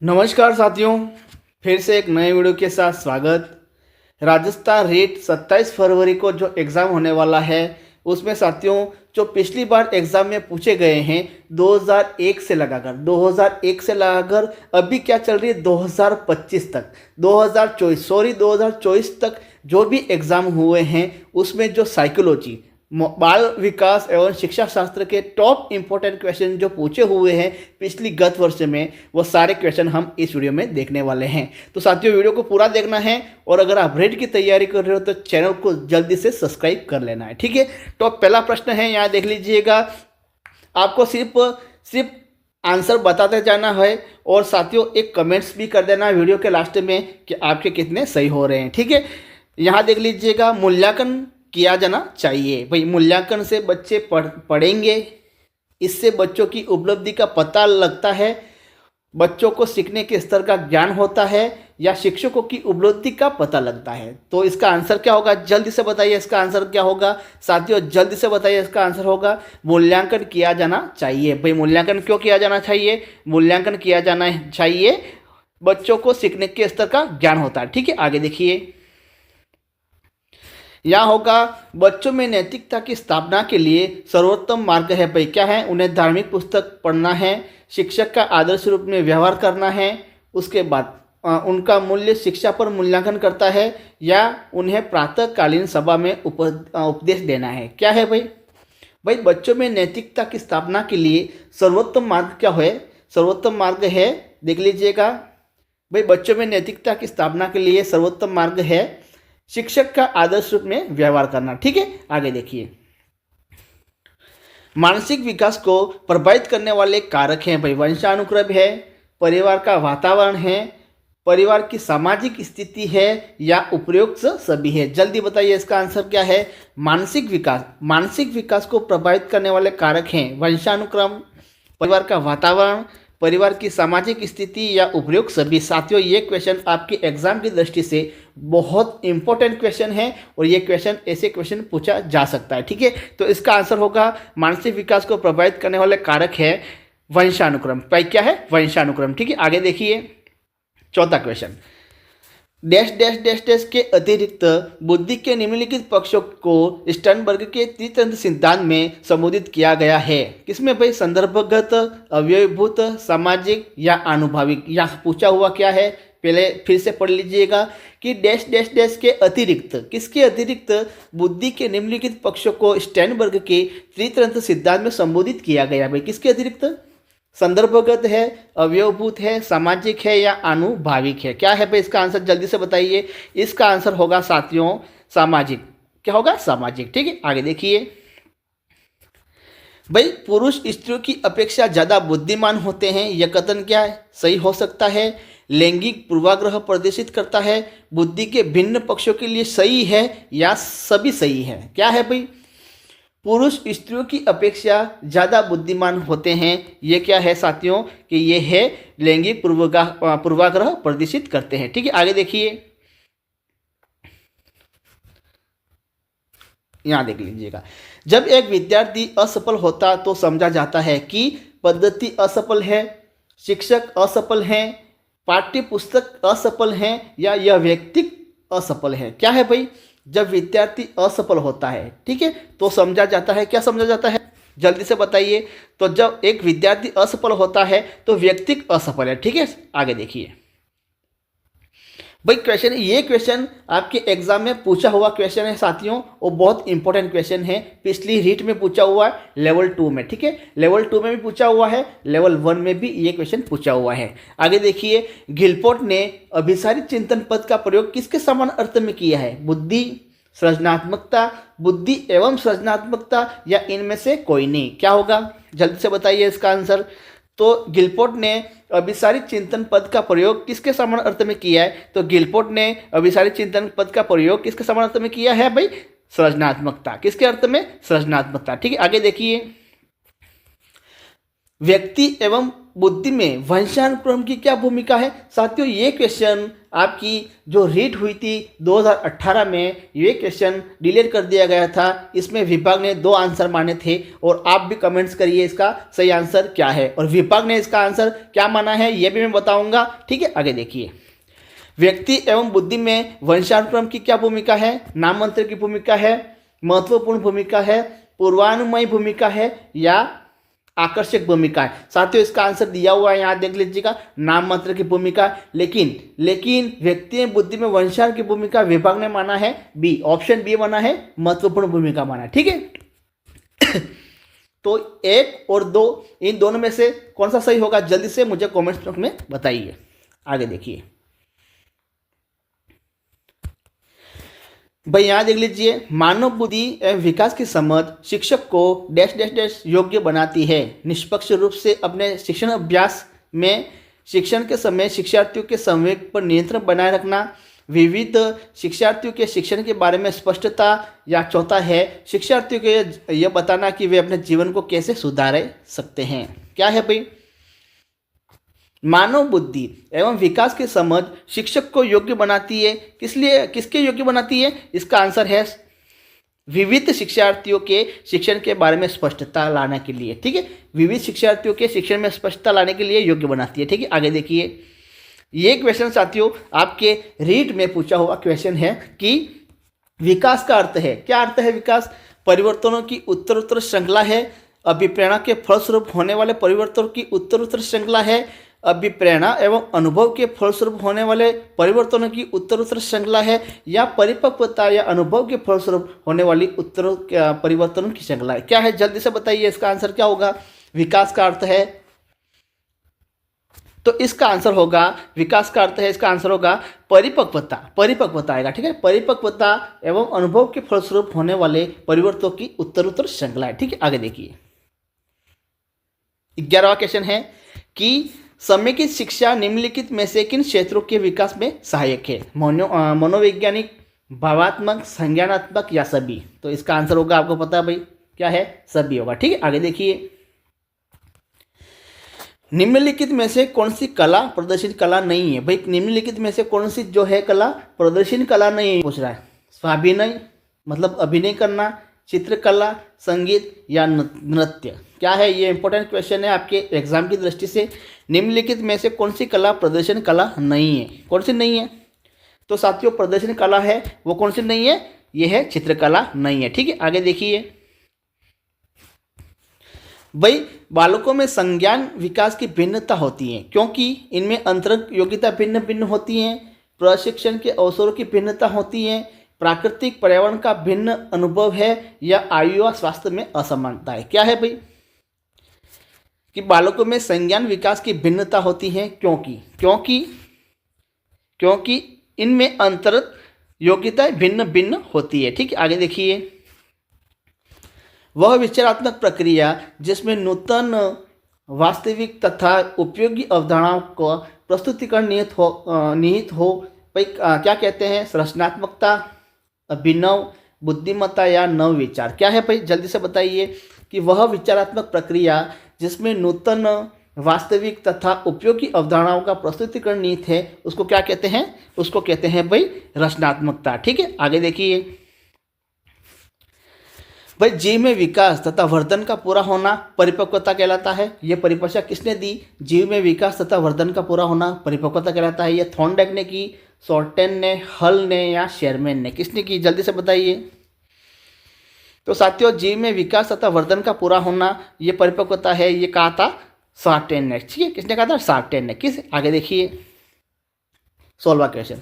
नमस्कार साथियों, फिर से एक नए वीडियो के साथ स्वागत। राजस्थान रीट 27 फरवरी को जो एग्ज़ाम होने वाला है उसमें साथियों जो पिछली बार एग्ज़ाम में पूछे गए हैं 2001 से लगाकर अभी क्या चल रही है 2025 तक 2024 तक जो भी एग्ज़ाम हुए हैं उसमें जो साइकोलॉजी बाल विकास एवं शिक्षा शास्त्र के टॉप इंपॉर्टेंट क्वेश्चन जो पूछे हुए हैं पिछली गत वर्ष में वो सारे क्वेश्चन हम इस वीडियो में देखने वाले हैं। तो साथियों वीडियो को पूरा देखना है और अगर आप रेट की तैयारी कर रहे हो तो चैनल को जल्दी से सब्सक्राइब कर लेना है, ठीक है। तो पहला प्रश्न है, यहाँ देख लीजिएगा। आपको सिर्फ आंसर बताते जाना है और साथियों एक कमेंट्स भी कर देना वीडियो के लास्ट में कि आपके कितने सही हो रहे हैं, ठीक है। यहाँ देख लीजिएगा, मूल्यांकन किया जाना चाहिए। भाई मूल्यांकन से बच्चे पढ़ेंगे, इससे बच्चों की उपलब्धि का पता लगता है, बच्चों को सीखने के स्तर का ज्ञान होता है या शिक्षकों की उपलब्धि का पता लगता है। तो इसका आंसर क्या होगा, जल्दी से बताइए इसका आंसर क्या होगा साथियों, जल्दी से बताइए इसका आंसर होगा मूल्यांकन किया जाना चाहिए। भाई मूल्यांकन क्यों किया जाना चाहिए? मूल्यांकन किया जाना चाहिए, बच्चों को सीखने के स्तर का ज्ञान होता है, ठीक है। आगे देखिए, यहाँ होगा बच्चों में नैतिकता की स्थापना के लिए सर्वोत्तम मार्ग है। भाई क्या है? उन्हें धार्मिक पुस्तक पढ़ना है, शिक्षक का आदर्श रूप में व्यवहार करना है, उसके बाद उनका मूल्य शिक्षा पर मूल्यांकन करता है या उन्हें प्रातःकालीन सभा में उपदेश देना है। क्या है भाई? भाई बच्चों में नैतिकता की स्थापना के लिए सर्वोत्तम मार्ग क्या है? सर्वोत्तम मार्ग है, देख लीजिएगा भाई, बच्चों में नैतिकता की स्थापना के लिए सर्वोत्तम मार्ग है शिक्षक का आदर्श रूप में व्यवहार करना, ठीक है। आगे देखिए, मानसिक विकास को प्रभावित करने वाले कारक हैं। भाई वंशानुक्रम है, परिवार का वातावरण है, परिवार की सामाजिक स्थिति है या उपयुक्त सभी है। जल्दी बताइए इसका आंसर क्या है? मानसिक विकास को प्रभावित करने वाले कारक हैं वंशानुक्रम, परिवार का वातावरण, परिवार की सामाजिक स्थिति या उपयुक्त सभी। साथियों ये क्वेश्चन आपके एग्जाम की दृष्टि से बहुत इंपॉर्टेंट क्वेश्चन है और ये क्वेश्चन ऐसे क्वेश्चन पूछा जा सकता है, ठीक है। तो इसका आंसर होगा मानसिक विकास को प्रभावित करने वाले कारक है वंशानुक्रम। भाई क्या है? वंशानुक्रम, ठीक है। आगे देखिए, चौथा question, dash dash dash dash के अतिरिक्त बुद्धि के निम्नलिखित पक्षों को स्टर्नबर्ग के त्रितंत्र सिद्धांत में संबोधित किया गया है। किसमें भाई? संदर्भगत, अवयवभूत, सामाजिक या आनुभाविक। यहाँ पूछा हुआ क्या है, पहले फिर से पढ़ लीजिएगा कि डैश डैश डैश के अतिरिक्त, किसके अतिरिक्त बुद्धि के निम्नलिखित पक्षों को स्टर्नबर्ग के त्रितंत्र सिद्धांत में संबोधित किया गया। भाई किसके अतिरिक्त? संदर्भगत है, अवयवभूत है, सामाजिक है या आनुभाविक है। क्या है भाई इसका आंसर? जल्दी से बताइए। इसका आंसर होगा साथियों सामाजिक। क्या होगा? सामाजिक, ठीक है। आगे देखिए, भाई पुरुष स्त्रियों की अपेक्षा ज़्यादा बुद्धिमान होते हैं, यह कथन क्या है? सही हो सकता है। लैंगिक पूर्वाग्रह प्रदर्शित करता है, बुद्धि के भिन्न पक्षों के लिए सही है या सभी सही है। क्या है भाई? पुरुष स्त्रियों की अपेक्षा ज़्यादा बुद्धिमान होते हैं, ये क्या है साथियों? कि ये है लैंगिक पूर्वाग्रह प्रदर्शित करते हैं, ठीक है। आगे देखिए, यहाँ देख लीजिएगा, जब एक विद्यार्थी असफल होता तो समझा जाता है कि पद्धति असफल है, शिक्षक असफल हैं, पाठ्य पुस्तक असफल हैं या यह व्यक्ति असफल है। क्या है भाई? जब विद्यार्थी असफल होता है, ठीक है, तो समझा जाता है। क्या समझा जाता है? जल्दी से बताइए। तो जब एक विद्यार्थी असफल होता है तो व्यक्ति असफल है, ठीक है। आगे देखिए भाई, क्वेश्चन, ये क्वेश्चन आपके एग्जाम में पूछा हुआ क्वेश्चन है साथियों, और बहुत इंपॉर्टेंट क्वेश्चन है। पिछली रीट में पूछा हुआ है, लेवल 2 में, ठीक है। लेवल 2 में भी पूछा हुआ है, लेवल 1 में भी ये क्वेश्चन पूछा हुआ है। आगे देखिए, गिलपोर्ट ने अभिसारित चिंतन पद का प्रयोग किसके समान अर्थ में किया है? बुद्धि, सृजनात्मकता, बुद्धि एवं सृजनात्मकता या इनमें से कोई नहीं। क्या होगा? जल्दी से बताइए इसका आंसर। तो गिलपोर्ट ने अभिसारित चिंतन पद का प्रयोग किसके समान अर्थ में किया है? तो गिलपोर्ट ने अभिसारित चिंतन पद का प्रयोग किसके समान अर्थ में किया है भाई? सृजनात्मकता। किसके अर्थ में? सृजनात्मकता, ठीक है। आगे देखिए, व्यक्ति एवं बुद्धि में वंशानुक्रम की क्या भूमिका है। साथियों ये क्वेश्चन आपकी जो रीट हुई थी 2018 में, ये क्वेश्चन डिलीट कर दिया गया था। इसमें विभाग ने 2 आंसर माने थे और आप भी कमेंट्स करिए इसका सही आंसर क्या है, और विभाग ने इसका आंसर क्या माना है ये भी मैं बताऊंगा। ठीक है, आगे देखिए। व्यक्ति एवं बुद्धि में वंशानुक्रम की क्या भूमिका है। नाम मंत्र की भूमिका है, महत्वपूर्ण भूमिका है, पूर्वानुमयी भूमिका है या आकर्षक भूमिका है। साथियों इसका आंसर दिया हुआ है, यहाँ देख लीजिएगा, नाम मात्र की भूमिका। लेकिन व्यक्ति एवं बुद्धि में वंशानुक्रम की भूमिका विभाग ने माना है बी, ऑप्शन बी माना है, महत्वपूर्ण भूमिका माना है। ठीक है तो 1 और 2 इन दोनों में से कौन सा सही होगा, जल्दी से मुझे कमेंट बॉक्स में बताइए। आगे देखिए भाई, यहाँ देख लीजिए, मानव बुद्धि एवं विकास की समझ शिक्षक को डैश डैश डैश योग्य बनाती है। निष्पक्ष रूप से अपने शिक्षण अभ्यास में शिक्षण के समय शिक्षार्थियों के संवेग पर नियंत्रण बनाए रखना, विविध शिक्षार्थियों के शिक्षण के बारे में स्पष्टता, या चौथा है शिक्षार्थियों को यह बताना कि वे अपने जीवन को कैसे सुधार सकते हैं। क्या है भाई, मानव बुद्धि एवं विकास की समझ शिक्षक को योग्य बनाती है। किसके योग्य बनाती है, इसका आंसर है विविध शिक्षार्थियों के शिक्षण के बारे में स्पष्टता लाने के लिए। ठीक है, विविध शिक्षार्थियों के शिक्षण में स्पष्टता लाने के लिए योग्य बनाती है। ठीक है, आगे देखिए। ये क्वेश्चन साथियों आपके रीट में पूछा हुआ क्वेश्चन है कि विकास का अर्थ है, क्या अर्थ है विकास, परिवर्तनों की उत्तरोत्तर श्रृंखला है, अभिप्रेरणा के फलस्वरूप होने वाले परिवर्तनों की उत्तरोत्तर श्रृंखला है, अभिप्रेरणा एवं अनुभव के फलस्वरूप होने वाले परिवर्तनों की उत्तरोत्तर श्रृंखला है, या परिपक्वता या अनुभव के फलस्वरूप होने वाली परिवर्तनों की श्रृंखला है। क्या है, जल्दी से बताइए इसका आंसर क्या होगा। विकास का अर्थ है, तो इसका आंसर होगा, विकास का अर्थ है, इसका आंसर होगा परिपक्वता आएगा। ठीक है, परिपक्वता एवं अनुभव के फलस्वरूप होने वाले परिवर्तनों की उत्तरोत्तर श्रृंखला है। ठीक है, आगे देखिए। 11वां क्वेश्चन है कि समेकित शिक्षा निम्नलिखित में से किन क्षेत्रों के विकास में सहायक है। मनोवैज्ञानिक, भावात्मक, संज्ञानात्मक या सभी। तो इसका आंसर होगा, आपको पता है भाई क्या है, सभी होगा। ठीक है, आगे देखिए। निम्नलिखित में से कौन सी कला प्रदर्शन कला नहीं है। भाई निम्नलिखित में से कौन सी जो है कला प्रदर्शन कला नहीं है, पूछ रहा है। स्वाभिनय मतलब अभिनय करना, चित्रकला, संगीत या नृत्य। क्या है, ये इंपॉर्टेंट क्वेश्चन है आपके एग्जाम की दृष्टि से। निम्नलिखित में से कौन सी कला प्रदर्शन कला नहीं है, कौन सी नहीं है। तो साथियों प्रदर्शन कला है वो कौन सी नहीं है, ये है चित्रकला नहीं है। ठीक है, आगे देखिए। भाई बालकों में संज्ञान विकास की भिन्नता होती है क्योंकि इनमें अंतरंग योग्यता भिन्न भिन्न होती हैं, प्रशिक्षण के अवसरों की भिन्नता होती है, प्राकृतिक पर्यावरण का भिन्न अनुभव है, या आयु व स्वास्थ्य में असमानता है। क्या है भाई कि बालकों में संज्ञान विकास की भिन्नता होती है क्योंकि इनमें अंतरंग योग्यताएं भिन्न भिन्न होती है। ठीक है, आगे देखिए। वह विचारात्मक प्रक्रिया जिसमें नूतन, वास्तविक तथा उपयोगी अवधारणाओं को प्रस्तुतिकरण निहित हो भाई क्या कहते हैं, रचनात्मकता, अभिनव, बुद्धिमत्ता या नव विचार। क्या है भाई, जल्दी से बताइए कि वह विचारात्मक प्रक्रिया जिसमें नूतन, वास्तविक तथा उपयोगी अवधारणाओं का प्रस्तुतिकरण निहित है उसको क्या कहते हैं, उसको कहते हैं भाई रचनात्मकता। ठीक है, आगे देखिए। भाई जीव में विकास तथा वर्धन का पूरा होना परिपक्वता कहलाता है। यह परिभाषा किसने दी, जीव में विकास तथा वर्धन का पूरा होना परिपक्वता कहलाता है। यह थॉर्नडाइक ने की, शॉर्टेन ने, हल ने या शेरमैन ने, किसने की, जल्दी से बताइए। तो साथियों जीव में विकास तथा वर्धन का पूरा होना ये परिपक्वता है, ये कहा था शॉर्टेन ने। ठीक है, किसने कहा था, शॉर्टेन ने। किस, आगे देखिए। 16वां क्वेश्चन,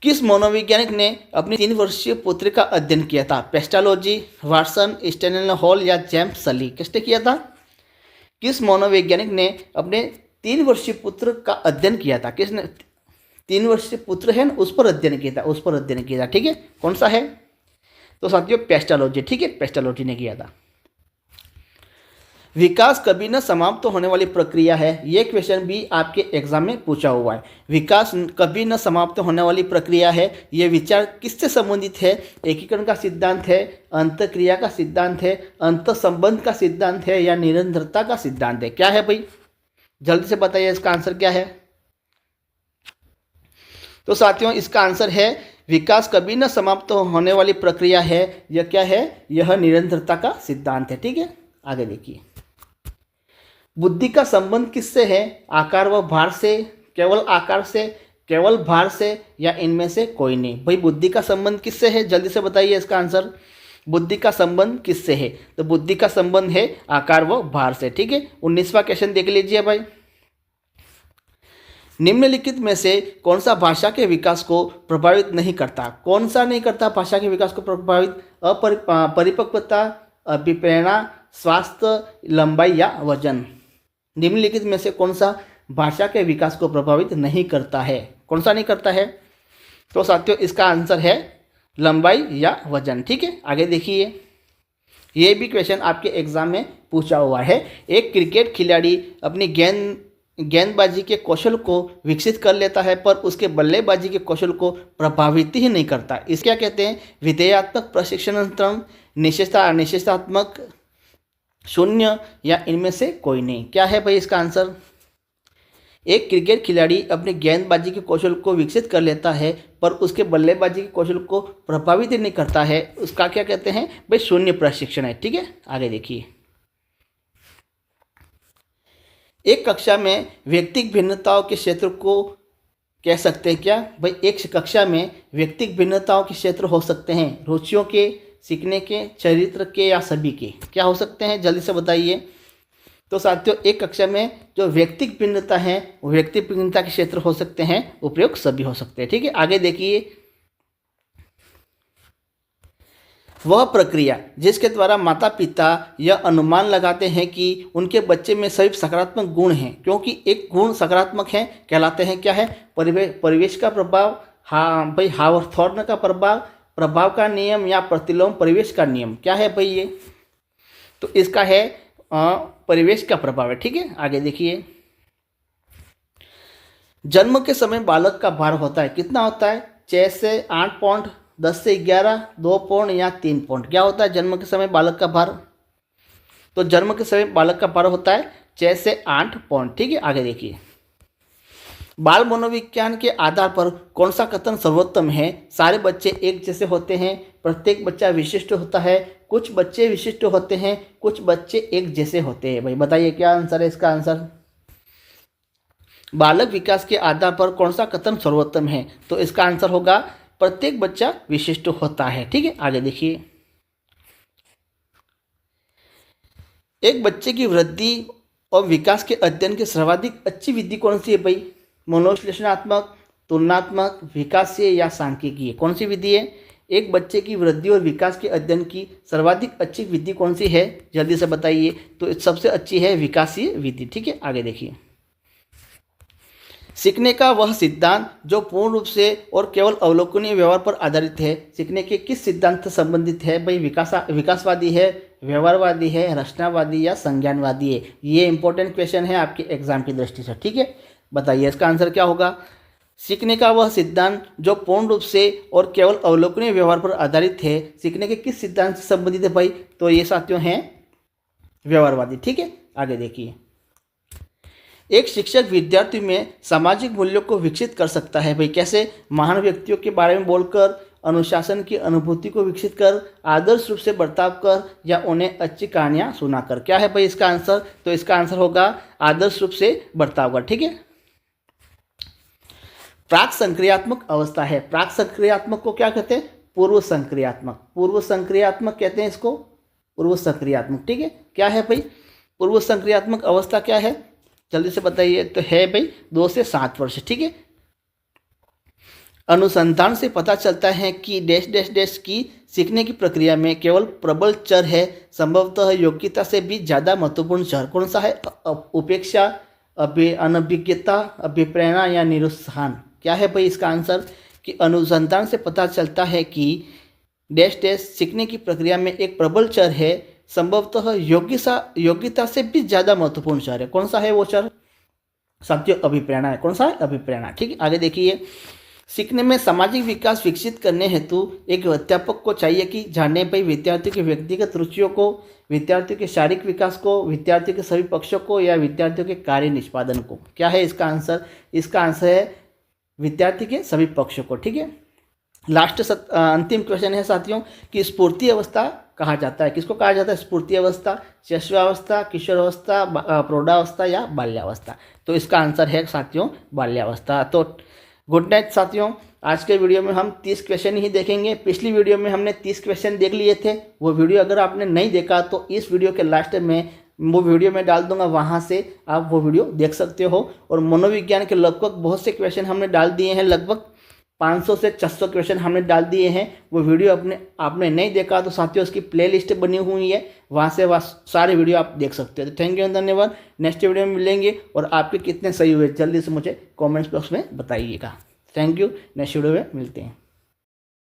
किस मनोवैज्ञानिक ने अपनी 3 वर्षीय पुत्री का अध्ययन किया था। पेस्टालोजी, वाटसन, स्टैनली हॉल या जेम्स सली, किसने किया था। किस मनोवैज्ञानिक ने अपने 3 वर्षीय पुत्र का अध्ययन किया था, किसने, 3 वर्षीय पुत्र है ना उस पर अध्ययन किया था। ठीक है, कौन सा है, तो साथियों पेस्टालोजी। ठीक है, पेस्टालोजी ने किया था। विकास कभी न समाप्त होने वाली प्रक्रिया है। ये क्वेश्चन भी आपके एग्जाम में पूछा हुआ है। विकास कभी न समाप्त होने वाली प्रक्रिया है। ये विचार किससे संबंधित है? एकीकरण का सिद्धांत है, अंतःक्रिया का सिद्धांत है, अंतःसंबंध का सिद्धांत है, या निरंतरता का सिद्धांत है? क्या है भाई, जल्दी से बताइए इसका आंसर क्या है। तो साथियों इसका आंसर है विकास कभी न समाप्त होने वाली प्रक्रिया है। यह क्या है? यह निरंतरता का सिद्धांत है। ठीक है, आगे देखिए। बुद्धि का संबंध किससे है? आकार व भार से, केवल आकार से, केवल भार से, या इनमें से कोई नहीं? भाई बुद्धि का संबंध किससे है? जल्दी से बताइए इसका आंसर। बुद्धि का संबंध किससे है? तो बुद्धि का संबंध है आकार व भार से। ठीक है, 19वां क्वेश्चन देख लीजिए भाई। निम्नलिखित में से कौन सा भाषा के विकास को प्रभावित नहीं करता? कौन सा नहीं करता भाषा के विकास को प्रभावित? परिपक्वता, अभिप्रेरणा, स्वास्थ्य, लंबाई या वजन? निम्नलिखित में से कौन सा भाषा के विकास को प्रभावित नहीं करता है? कौन सा नहीं करता है? तो साथियों इसका आंसर है लंबाई या वजन। ठीक है, आगे देखिए। ये भी क्वेश्चन आपके एग्जाम में पूछा हुआ है। एक क्रिकेट खिलाड़ी अपनी गेंदबाजी के कौशल को विकसित कर लेता है पर उसके बल्लेबाजी के कौशल को प्रभावित ही नहीं करता। इसे क्या कहते हैं? विधेयात्मक प्रशिक्षण, निश्चेष्टात्मक, शून्य, या इनमें से कोई नहीं? क्या है भाई इसका आंसर? एक क्रिकेट खिलाड़ी अपने गेंदबाजी के कौशल को विकसित कर लेता है पर उसके बल्लेबाजी के कौशल को प्रभावित नहीं करता है, उसका क्या कहते हैं भाई? शून्य प्रशिक्षण है। ठीक है, आगे देखिए। एक कक्षा में व्यक्तिगत भिन्नताओं के क्षेत्र को कह सकते हैं क्या? भाई एक कक्षा में व्यक्तिगत भिन्नताओं के क्षेत्र हो सकते हैं रुचियों के, सीखने के, चरित्र के, या सभी के? क्या हो सकते हैं, जल्दी से बताइए। तो साथियों एक कक्षा में जो व्यक्तिगत भिन्नता है वो व्यक्तिगत भिन्नता के क्षेत्र हो सकते हैं, उपयुक्त सभी हो सकते हैं। ठीक है, आगे देखिए। वह प्रक्रिया जिसके द्वारा माता पिता यह अनुमान लगाते हैं कि उनके बच्चे में सभी सकारात्मक गुण हैं, क्योंकि एक गुण सकारात्मक है, कहलाते हैं क्या है? परिवेश का प्रभाव, हाँ भाई हावर्थॉर्न का प्रभाव का नियम, या प्रतिलोम परिवेश का नियम? क्या है भाई ये? तो इसका है परिवेश का प्रभाव है। ठीक है, आगे देखिए। जन्म के समय बालक का भार होता है, कितना होता है? 6 से 8 पाउंड, 10 से 11, 2 पाउंड, या 3 पाउंड? क्या होता है जन्म के समय बालक का भार? तो जन्म के समय बालक का भार होता है 6 से 8 पाउंड। ठीक है, आगे देखिए। बाल मनोविज्ञान के आधार पर कौन सा कथन सर्वोत्तम है? सारे बच्चे एक जैसे होते हैं, प्रत्येक बच्चा विशिष्ट होता है, कुछ बच्चे विशिष्ट होते हैं, कुछ बच्चे एक जैसे होते हैं। भाई बताइए क्या आंसर है इसका आंसर? बालक विकास के आधार पर कौन सा कथन सर्वोत्तम है? तो इसका आंसर होगा प्रत्येक बच्चा विशिष्ट होता है। ठीक है, आगे देखिए। एक बच्चे की वृद्धि और विकास के अध्ययन की सर्वाधिक अच्छी विधि कौन सी है भाई? मनोविश्लेषणात्मक, तुलनात्मक, विकासीय, या सांख्यिकीय? कौन सी विधि है? एक बच्चे की वृद्धि और विकास के अध्ययन की सर्वाधिक अच्छी विधि कौन सी है? जल्दी से बताइए। तो सबसे अच्छी है विकासीय विधि। ठीक है, आगे देखिए। सीखने का वह सिद्धांत जो पूर्ण रूप से और केवल अवलोकनीय व्यवहार पर आधारित है, सीखने के किस सिद्धांत से संबंधित है भाई? विकासवादी है, व्यवहारवादी है, रचनावादी, या संज्ञानवादी है? ये इंपॉर्टेंट क्वेश्चन है आपके एग्जाम की दृष्टि से। ठीक है, बताइए इसका आंसर क्या होगा? सीखने का वह सिद्धांत जो पूर्ण रूप से और केवल अवलोकनीय व्यवहार पर आधारित है, सीखने के किस सिद्धांत से संबंधित है भाई? तो ये साथियों हैं व्यवहारवादी। ठीक है, आगे देखिए। एक शिक्षक विद्यार्थी में सामाजिक मूल्यों को विकसित कर सकता है भाई, कैसे? महान व्यक्तियों के बारे में बोलकर, अनुशासन की अनुभूति को विकसित कर, आदर्श रूप से बर्ताव कर, या उन्हें अच्छी कहानियां सुनाकर? क्या है भाई इसका आंसर? तो इसका आंसर होगा आदर्श रूप से बर्ताव कर। ठीक है, प्राक संक्रियात्मक अवस्था है। प्राक संक्रियात्मक को क्या कहते हैं? पूर्व संक्रियात्मक। पूर्व संक्रियात्मक कहते हैं इसको, पूर्व संक्रियात्मक। ठीक है, क्या है भाई पूर्व संक्रियात्मक अवस्था? क्या है जल्दी से बताइए। तो है भाई 2 से 7 वर्ष। ठीक है, अनुसंधान से पता चलता है कि डैश डैश डैश की सीखने की प्रक्रिया में केवल प्रबल चर है, संभवतः योग्यता से भी ज़्यादा महत्वपूर्ण चर कौन सा है? उपेक्षा, अनभिज्ञता, अभिप्रेरणा, या निरुत्साहन? क्या है भाई इसका आंसर? कि अनुसंधान से पता चलता है कि डैश डैश सीखने की प्रक्रिया में एक प्रबल चर है, संभवतः योग्यता से भी ज़्यादा महत्वपूर्ण शहर है। कौन सा है वो शहर साथियों? अभिप्रेरणा है। कौन सा है? अभिप्रेरणा। ठीक है, आगे देखिए, सीखने में सामाजिक विकास विकसित करने हेतु एक अध्यापक को चाहिए कि जानने पर विद्यार्थियों की व्यक्तिगत रुचियों को, विद्यार्थियों के शारीरिक विकास को, विद्यार्थियों के सभी पक्षों को या विद्यार्थियों के कार्य निष्पादन को। क्या है इसका आंसर? इसका आंसर है विद्यार्थी के सभी पक्षों को। ठीक है, लास्ट अंतिम क्वेश्चन है साथियों कि स्फूर्ति अवस्था कहा जाता है, किसको कहा जाता है स्फूर्ति अवस्था? शैशवावस्था, किशोरावस्था, प्रौढ़ावस्था या बाल्यावस्था? तो इसका आंसर है साथियों बाल्यावस्था। तो गुड नाइट साथियों। आज के वीडियो में हम 30 क्वेश्चन ही देखेंगे। पिछली वीडियो में हमने 30 क्वेश्चन देख लिए थे। वो वीडियो अगर आपने नहीं देखा तो इस वीडियो के लास्ट में वो वीडियो में डाल दूंगा, वहाँ से आप वो वीडियो देख सकते हो। और मनोविज्ञान के लगभग बहुत से क्वेश्चन हमने डाल दिए हैं, लगभग 500 से 600 क्वेश्चन हमने डाल दिए हैं। वो वीडियो आपने नहीं देखा तो साथियों उसकी प्लेलिस्ट बनी हुई है, वहाँ से सारे वीडियो आप देख सकते हो। तो थैंक यू, धन्यवाद। नेक्स्ट वीडियो में मिलेंगे और आपके कितने सही हुए जल्दी से मुझे कमेंट्स बॉक्स में बताइएगा। थैंक यू, नेक्स्ट वीडियो में मिलते हैं।